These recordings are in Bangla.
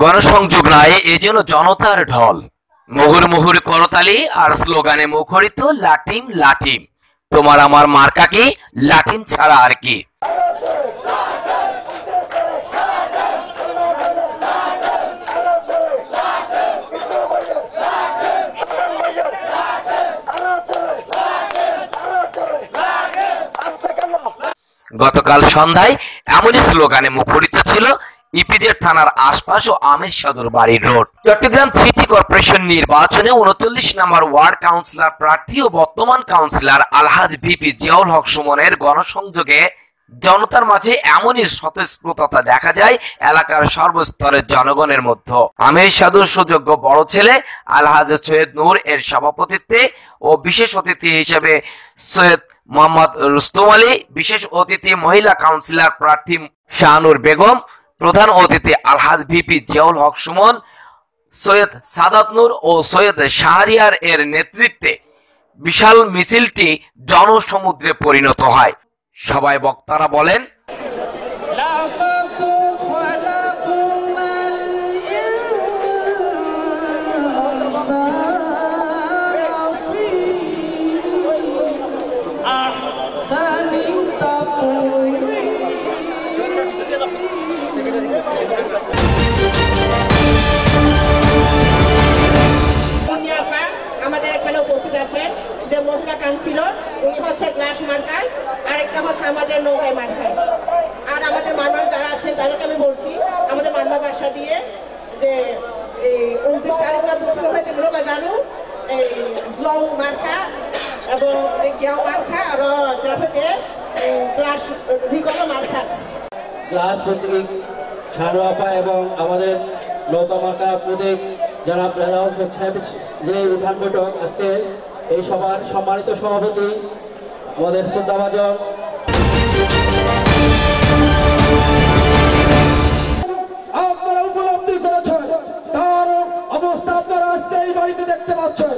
গণসংযোগ নাই, এজন্য জনতার ঢল। মুহুর্মুহুর করতালি আর স্লোগানে মুখরিত লাটিম লাটিম। তোমার আমার মার্কা কি? লাটিম ছাড়া আর কি? গতকাল সন্ধ্যায় এমনই স্লোগানে মুখরিত ছিল ইপিজেড থানার আশপাশ ও আমির সদর বাড়ি রোড। চট্টগ্রাম সিটি কর্পোরেশন নির্বাচনে ৩৯ নম্বর ওয়ার্ড কাউন্সিলর প্রার্থী ও বর্তমান কাউন্সিলর আলহাজ ভিপি জিয়াউল হক সুমনের গণসংযোগে জনতার মাঝে এমনই স্বতঃস্ফূর্ততা দেখা যায় এলাকার সর্বস্তরের জনগণের মধ্যে। আমির সদর সুযোগ্য বড় ছেলে আলহাজ সৈয়দ নূর এর সভাপতিত্বে ও বিশেষ অতিথি হিসেবে সৈয়দ মোহাম্মদ রুস্তম আলী, বিশেষ অতিথি মহিলা কাউন্সিলর প্রার্থী শাহানুর বেগম, প্রধান অতিথি আলহাজ ভিপি জিয়াউল হক সুমন, সৈয়দ সাদাত নূর ও সৈয়দ শাহরিয়ার এর নেতৃত্বে বিশাল মিছিলটি জনসমুদ্রে পরিণত হয়। সবাই বক্তারা বলেন, আমাদের এখানে উপস্থিত আছেন যে মহিলা কাউন্সিলর, উনি হচ্ছে গ্লাস মার্কায়, আরেকটা হচ্ছে আমাদের নৌকায় মার্কায়। আর আমাদের মানবা যারা আছেন তাদেরকে আমি বলছি আমাদের মানবা ভাষা দিয়ে যে এই 29 তারিখটা বুথ হইতে লোকা জানু এই লং মার্কা এবং গিয়াও মার্কা আর জফতে গ্লাস রিকল মার্কা। গ্লাস প্রতীক সারোয়াপা এবং আমাদের নৌকা মার্কা প্রতীক যারা যে উঠান বৈঠক আজকে এই সভার সম্মানিত সভাপতি আমাদের শ্রদ্ধাভাজন আপনারা উপলব্ধি করেছেন, তার অবস্থা আপনারা আজকে এই বাড়িতে দেখতে পাচ্ছেন।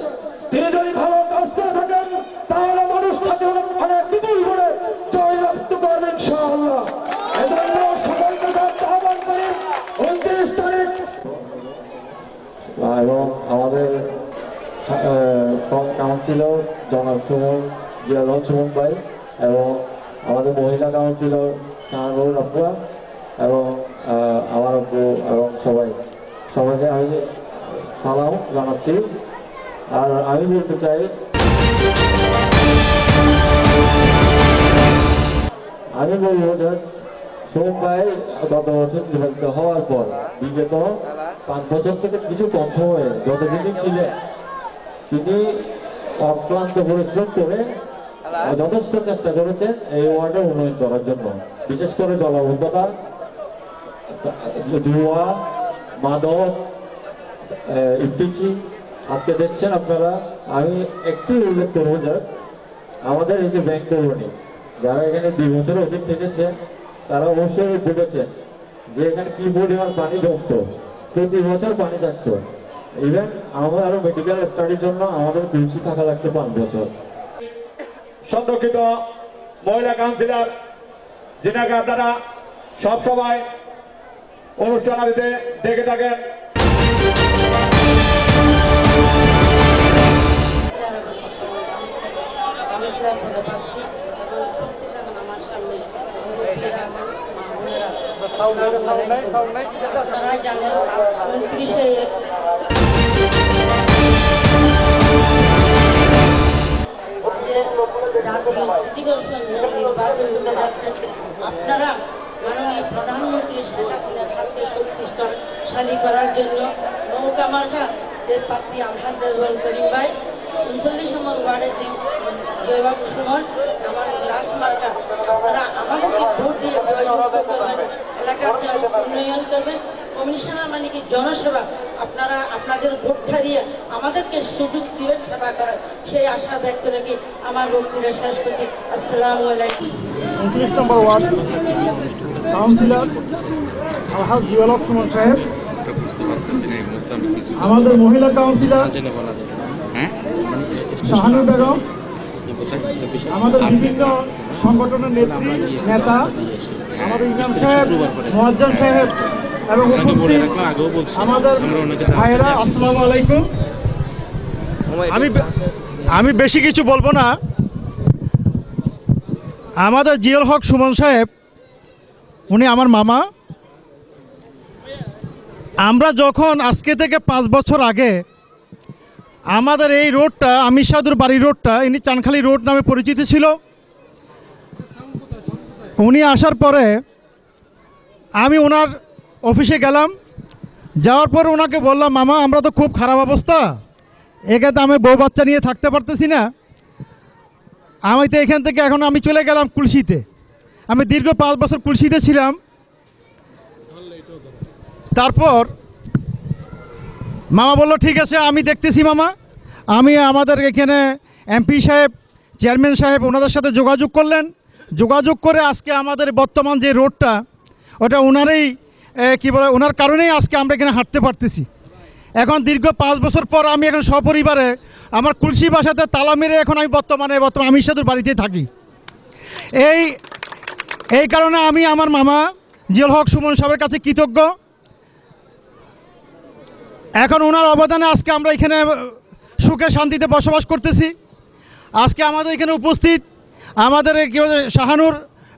তিনি যদি ভালো কাজ করে থাকেন তাহলে মানুষ তাকে অনেক বিপুল করে জয়লাভ করবেন ইনশাআল্লাহ। এজন্য সকলকে আহ্বান করি 29 তারিখ এবং আমাদের কাউন্সিলর জনাব সুমন জিয়াউল হক সুমন ভাই এবং আমাদের মহিলা কাউন্সিলর শাহানুর আফরা এবং আমার আব্বু এবং সবাইকে আমি সালাম জানাচ্ছি। আর আমি বলতে চাই, আমি বলবো যে সুমন ভাই গত বছর নির্বাচিত হওয়ার পর বিগত 5 বছর থেকে কিছু কম সময়ে যতদিনই ছিলেন তিনি অক্লান্ত পরিশ্রম করে যথেষ্ট চেষ্টা করেছেন এই ওয়ার্ডের উন্নয়ন করার জন্য, বিশেষ করে জলাবদ্ধতা, জুয়া, মাদক, ইফটিচি আজকে দেখছেন আপনারা। আমি একটু উল্লেখ করবো যে আমাদের এই যে ব্যাংক কলোনি যারা এখানে 2 বছরের অধিক থেকেছেন তারা অবশ্যই দেখেছেন যে এখানে কি পরিমাণ পানি জমতো, প্রতি বছর পানি থাকতো। ইভেন আমাদের আরো মেডিকেল স্টাডির জন্য আমাদের পিএইচসি থাকা লাগছে 5 বছর। সংরক্ষিত মহিলা কাউন্সিলর যিনাকে আপনারা সব সময় অনুষ্ঠানাদিতে দেখে থাকেন। আপনারা মাননীয় প্রধানমন্ত্রী শেখ হাসিনার হাতকে শক্তিশালী করার জন্য নৌকা মার্কা প্রার্থী আলহাজ রেজওয়ান করিম ভাই, 39 নম্বর ওয়ার্ডের জয়বাবু সুমন, আমার গ্লাস মার্কা, আপনারা আমাদেরকে ভোট দিয়ে জয়যুক্ত করবেন, এলাকার জন্য উন্নয়ন করবেন, কমিশনার মানে কি জনসেবা, আপনারা আপনাদের ভোট হারিয়ে আমাদেরকে সুযোগ দিবেন সেবা করার, সেই আশা ব্যক্ত রেখে আমার বক্তব্য শেষ করছি। আসসালামু আলাইকুম। 29 নম্বর ওয়ার্ড কাউন্সিলর আলহাজ জিয়াউল হক সুমন সাহেব, আমাদের মহিলা কাউন্সিলর শাহানুর বেগম, আমাদের বিভিন্ন সংগঠনের নেতা আমাদের ইমাম সাহেব, মুয়াজ্জিন সাহেব, এবং উপস্থিত আমাদের ভাইয়েরা, আসসালামু আলাইকুম। আমি বেশি কিছু বলবো না। আমাদের জিয়াউল হক সুমন সাহেব, উনি আমার মামা। আমরা যখন আজকে থেকে 5 বছর আগে আমাদের এই রোডটা, আমির সাধুর বাড়ির রোডটা, ইনি চানখালি রোড নামে পরিচিত ছিল। উনি আসার পরে আমি ওনার অফিসে গেলাম। যাওয়ার পর ওনাকে বললাম, মামা আমরা তো খুব খারাপ অবস্থা, এখানে আমি বউ বাচ্চা নিয়ে থাকতে পারতেছি না। আমি তো এখান থেকে এখন আমি চলে গেলাম কুলসিতে। আমি দীর্ঘ 5 বছর কুলসিতে ছিলাম। তারপর মামা বলল, ঠিক আছে আমি দেখতেছি মামা। আমি আমাদের এখানে এমপি সাহেব, চেয়ারম্যান সাহেব, ওনাদের সাথে যোগাযোগ করলেন। যোগাযোগ করে আজকে আমাদের বর্তমান যে রোডটা, ওটা ওনারই কী বলে, ওনার কারণেই আজকে আমরা এখানে হাঁটতে পারতেছি। এখন দীর্ঘ 5 বছর পর আমি এখন সপরিবারে আমার কুলসি বাসাতে তালা মেরে এখন আমি বর্তমানে আমির সাধুর বাড়িতেই থাকি। এই কারণে আমি আমার মামা জিয়াউল হক সুমন সাহেবের কাছে কৃতজ্ঞ। এখন ওনার অবদানে আজকে আমরা এখানে সুখে শান্তিতে বসবাস করতেছি। আজকে আমাদের এখানে উপস্থিত আমাদের কী বলে শাহানুর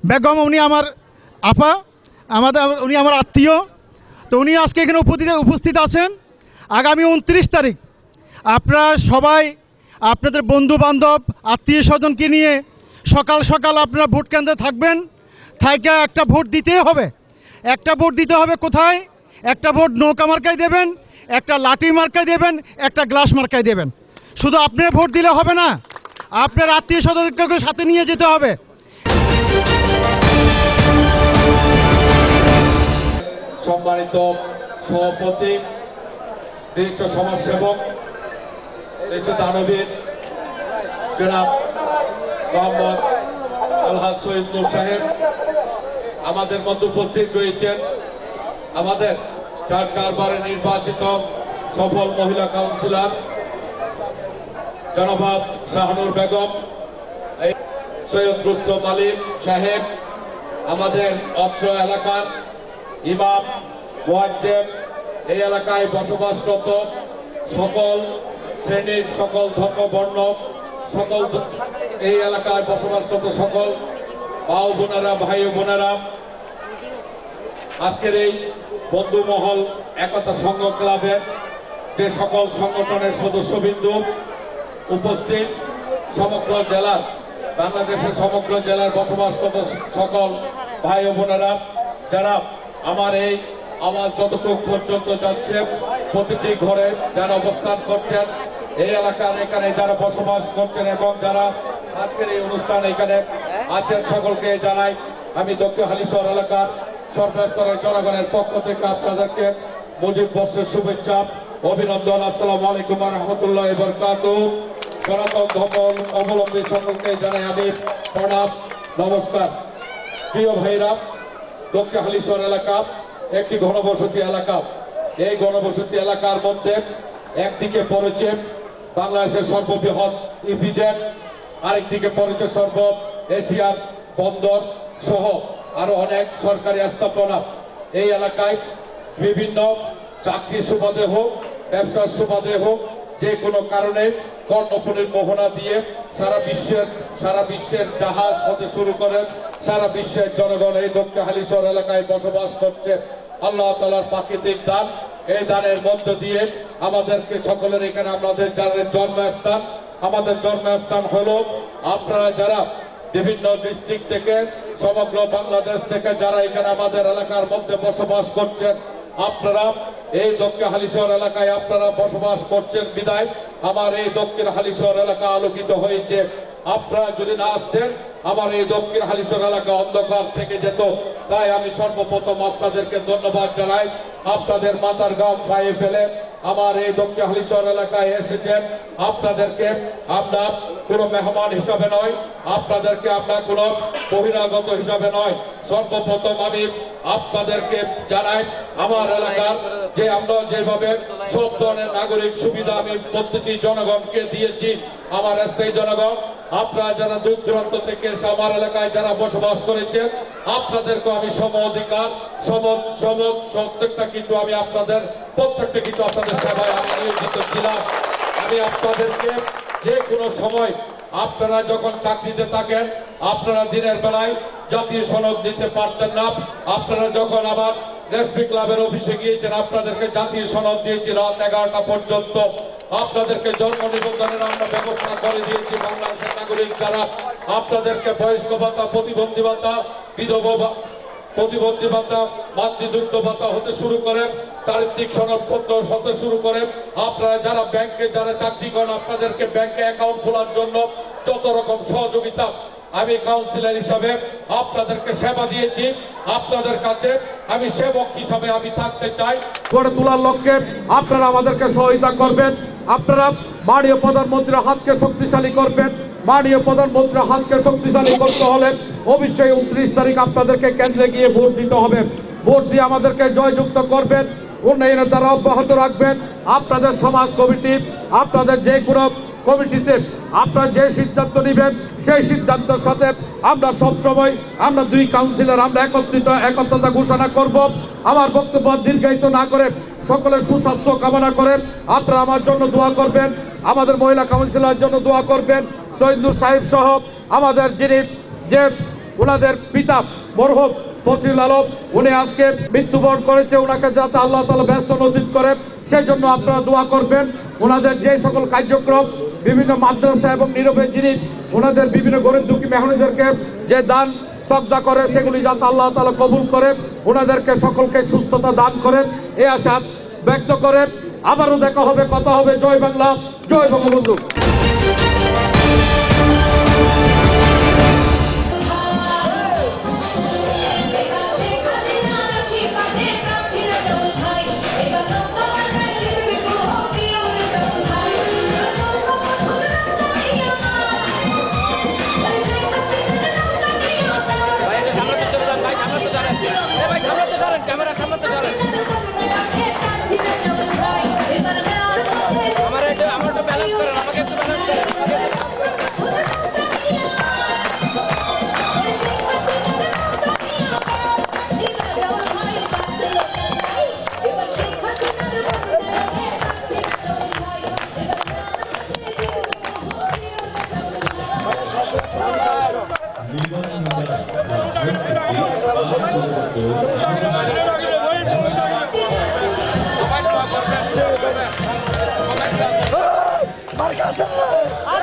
বেগম, উনি আমার আপা, উনি আমার আত্মীয়। তো উনি আজকে এখানে উপস্থিত আছেন। আগামী 29 তারিখ আপনারা সবাই আপনাদের বন্ধু বান্ধব, আত্মীয় স্বজনকে নিয়ে সকাল সকাল আপনারা ভোট কেন্দ্রে থাকবেন। থাইকা একটা ভোট দিতেই হবে। একটা ভোট দিতে হবে কোথায়? একটা ভোট নৌকা মার্কায় দেবেন, একটা লাঠি মার্কায় দেবেন, একটা গ্লাস মার্কায় দেবেন। শুধু আপনি ভোট দিলে হবে না, আপনার আত্মীয় স্বজনকে সাথে নিয়ে যেতে হবে। সম্মানিত সভাপতি, জ্যেষ্ঠ সমাজসেবক, জ্যেষ্ঠ দানবীর জনাব মোহাম্মদ আলহাজ সৈয়দ নূর সাহেব আমাদের মধ্যে উপস্থিত রয়েছেন। আমাদের 4বারে নির্বাচিত সফল মহিলা কাউন্সিলর জনাব শাহানুর বেগম, সৈয়দ রুস্তম আলী সাহেব, আমাদের অত্র এলাকার ইমাম, মুয়াজ্জিন, এই এলাকায় বসবাসরত সকল শ্রেণীর, সকল ধর্ম বর্ণ, সকল এই এলাকায় বসবাসরত সকল মা ও বোনেরা, ভাই ও বোনেরা, আজকের এই বন্ধু মহল একতা সংঘ ক্লাবের যে সকল সংগঠনের সদস্যবিন্দু উপস্থিত, সমগ্র জেলার, বাংলাদেশের সমগ্র জেলার বসবাসরত সকল ভাই ও বোনেরা, যারা আমার এই আওয়াজ যতটুকু পর্যন্ত যাচ্ছে, প্রতিটি ঘরে যারা অবস্থান করছেন, এই এলাকার এখানে যারা বসবাস করছেন এবং যারা আজকের এই অনুষ্ঠান এখানে আছেন, সকলকে জানাই আমি দক্ষিণ হালিশহর এলাকার সর্বস্তরের জনগণের পক্ষ থেকে আপনাদেরকে মুজিব বর্ষের শুভেচ্ছা, অভিনন্দন। আসসালামু আলাইকুম ওয়া রাহমাতুল্লাহি ওয়া বারাকাতুহু। সনাতন ধর্ম অবলম্বী সকলকে জানাই আমি প্রণাম, নমস্কার। প্রিয় ভাইরা, দক্ষিণ হালিশহর এলাকা একটি ঘনবসতি এলাকা। এই ঘনবসতি এলাকার মধ্যে একদিকে পড়েছে বাংলাদেশের সর্ববৃহৎ ইপিজেড, আরেকদিকে পড়েছে সর্ব এশিয়ার বন্দর সহ আরো অনেক সরকারি স্থাপনা। এই এলাকায় বিভিন্ন চাকরির সুবাদে হোক, ব্যবসার সুবাদে হোক, যে কোনো কারণে কর্ণপুরের মোহনা দিয়ে সারা বিশ্বের জাহাজ হতে শুরু করে সারা বিশ্বের জনগণ এই দক্ষিণ হালিশহর এলাকায় বসবাস করছে। আল্লাহ তাআলার প্রাকৃতিক দান। এই দানের মধ্য দিয়ে আমাদেরকে সকলের এখানে আমাদের যাদের জন্মস্থান, আমাদের জন্মস্থান হলো আপনারা যারা বিভিন্ন ডিস্ট্রিক্ট থেকে, সমগ্র বাংলাদেশ থেকে যারা এখানে আমাদের এলাকার মধ্যে বসবাস করছেন, আপনারা এই দক্ষিণ হালিশহর এলাকায় আপনারা বসবাস করছেন বিদায় আমার এই দক্ষিণ হালিশহর এলাকা আলোকিত হয়েছে। আপনারা যদি না আসতেন আমার এই দক্ষিণ হালিশহর এলাকা অন্ধকার থেকে যেত। তাই আমি সর্বপ্রথম আপনাদেরকে ধন্যবাদ জানাই। আপনাদের মাথার গাম পায়ে ফেলে আমার এই দক্ষিণ হালিশহর এলাকায় এসেছেন। আপনাদেরকে আমরা কোনো মেহমান হিসাবে নয়, আপনাদেরকে আমরা কোনো বহিরাগত হিসাবে নয়, সর্বপ্রথম আমি আপনাদেরকে জানাই আমার এলাকার যে আমরা যেভাবে সব ধরনের নাগরিক সুবিধা আমি প্রত্যেকটি জনগণকে দিয়েছি, আমার স্থায়ী জনগণ আপনারা যারা দূর দূরান্ত থেকে এসে আমার এলাকায় যারা বসবাস করেছেন, আপনাদেরকে আমি সম অধিকার প্রত্যেকটা কিছু আমি আপনাদের সেবায় আমি নিয়োজিত ছিলাম। আমি আপনাদেরকে যে কোনো সময় আপনারা যখন চাকরিতে থাকেন, আপনারা দিনের বেলায় জাতীয় সনদ নিতে পারতেন না। আপনারা যখন আমার রেসপি ক্লাবের অফিসে গিয়েছেন, আপনাদেরকে জাতীয় সনদ দিয়েছি রাত 11টা পর্যন্ত। আপনাদেরকে জন্ম নিবন্ধনের আমরা ব্যবস্থা করে দিয়েছি। বাংলাদেশের নাগরিক যারা, আপনাদেরকে বয়স্ক ভাতা, প্রতিবন্ধী ভাতা, বিধবা প্রতিবন্ধী ভাতা, মাতৃদুগ্ধ ভাতা হতে শুরু করে চারিত্রিক সনদপত্র হতে শুরু করে আপনারা যারা ব্যাংকে যারা চাকরি করেন, আপনাদেরকে ব্যাংকে অ্যাকাউন্ট খোলার জন্য যত রকম সহযোগিতা আমি কাউন্সিলর হিসাবে আপনাদেরকে সেবা দিয়েছি। আপনাদের কাছে আমি সেবক হিসাবে আমি থাকতে চাই। গড়ে তোলার লক্ষ্যে আপনারা আমাদেরকে সহায়তা করবেন। আপনারা মাননীয় প্রধানমন্ত্রীর হাতকে শক্তিশালী করবেন। মাননীয় প্রধানমন্ত্রীর হাতকে শক্তিশালী করতে হলে অবশ্যই 29 তারিখ আপনাদেরকে কেন্দ্রে গিয়ে ভোট দিতে হবে। ভোট দিয়ে আমাদেরকে জয়যুক্ত করবেন, উন্নয়নের দ্বারা অব্যাহত রাখবেন। আপনাদের সমাজ কমিটি, আপনাদের যে কোনো কমিটিতে আপনারা যে সিদ্ধান্ত নেবেন সেই সিদ্ধান্তের সাথে আমরা সবসময় আমরা 2 কাউন্সিলর আমরা একত্রতা ঘোষণা করব। আমার বক্তব্য দীর্ঘায়িত না করে সকলের সুস্বাস্থ্য কামনা করে আপনারা আমার জন্য দোয়া করবেন, আমাদের মহিলা কাউন্সিলরের জন্য দোয়া করবেন। সৈয়দুর সাহেব সহ আমাদের যিনি যে ওনাদের পিতা মরহুম ফসিল আলম, উনি আজকে মৃত্যুবরণ করেছে, ওনাকে যাতে আল্লাহ তাআলা ব্যস্ত নসিব করে সেই জন্য আপনারা দোয়া করবেন। ওনাদের যে সকল কার্যক্রম বিভিন্ন মাদ্রাসা এবং নীরবে যিনি ওনাদের বিভিন্ন গরিব দুঃখী মেহমানদেরকে যে দান শ্রদ্ধা করে সেগুলি যাতে আল্লাহ তাআলা কবুল করে, ওনাদেরকে সকলকে সুস্থতা দান করেন এই আশা ব্যক্ত করে আবারও দেখা হবে, কথা হবে। জয় বাংলা, জয় বঙ্গবন্ধু। Marca